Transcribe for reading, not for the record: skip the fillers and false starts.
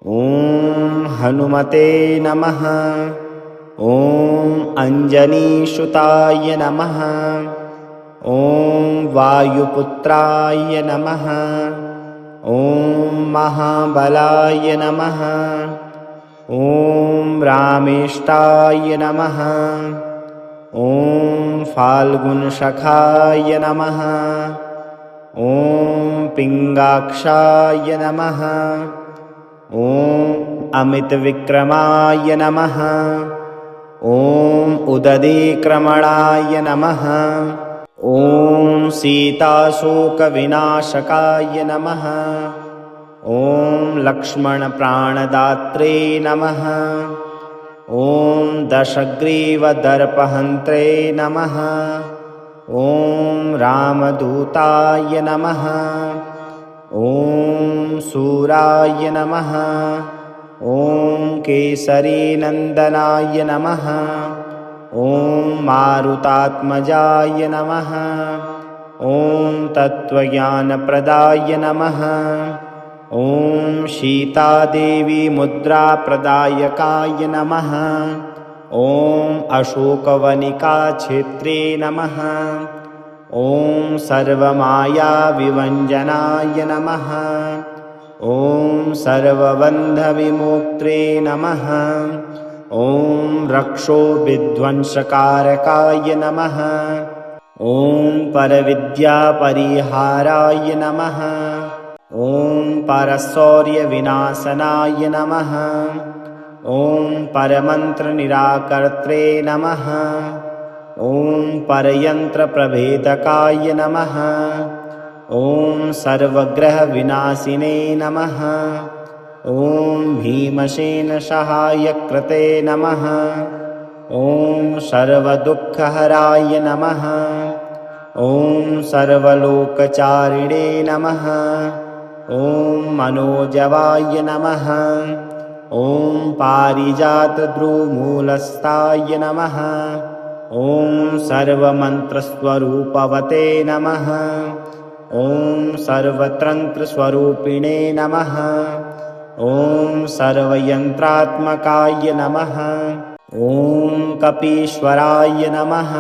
ॐ हनुमते नमः। ॐ अञ्जनीसुताय नमः। ॐ वायुपुत्राय नमः। ॐ महाबलाय नमः। ॐ रामेष्टाय नमः। ॐ फाल्गुनशखाय नमः। ॐ पिङ्गाक्षाय नमः। ॐ अमितविक्रमाय नमः। ॐ उदधीक्रमणाय नमः। ॐ सीताशोकविनाशकाय नमः। ॐ लक्ष्मणप्राणदात्रे नमः। ॐ दशग्रीवदर्पहन्त्रे नमः। ॐ रामदूताय नमः। ॐ सूराय नमः। ॐ केसरीनन्दनाय नमः। ॐ मारुतात्मजाय नमः। ॐ तत्त्वज्ञानप्रदाय नमः। ॐ सीतादेवी मुद्राप्रदायकाय नमः। ॐ अशोकवनिकाक्षेत्रे नमः। ॐ सर्वमायाविवञ्जनाय नमः। ॐ सर्वबन्धविमोक्त्रे नमः। ॐ रक्षोविध्वंसकारकाय नमः। ॐ परविद्यापरिहाराय नमः। ॐ परशौर्यविनाशनाय नमः। ॐ परमन्त्रनिराकर्त्रे नमः। ॐ परयन्त्रप्रभेदकाय नमः। ॐ सर्वग्रहविनाशिने नमः। ॐ भीमसेनसहायकृते नमः। ॐ सर्वदुःखहराय नमः। ॐ सर्वलोकचारिणे नमः। ॐ मनोजवाय नमः। ॐ पारिजातद्रुमूलस्थाय नमः। ॐ सर्वमन्त्रस्वरूपवते नमः। ॐ सर्वतन्त्रस्वरूपिणे नमः। ॐ सर्वयन्त्रात्मकाय नमः। ॐ कपीश्वराय नमः।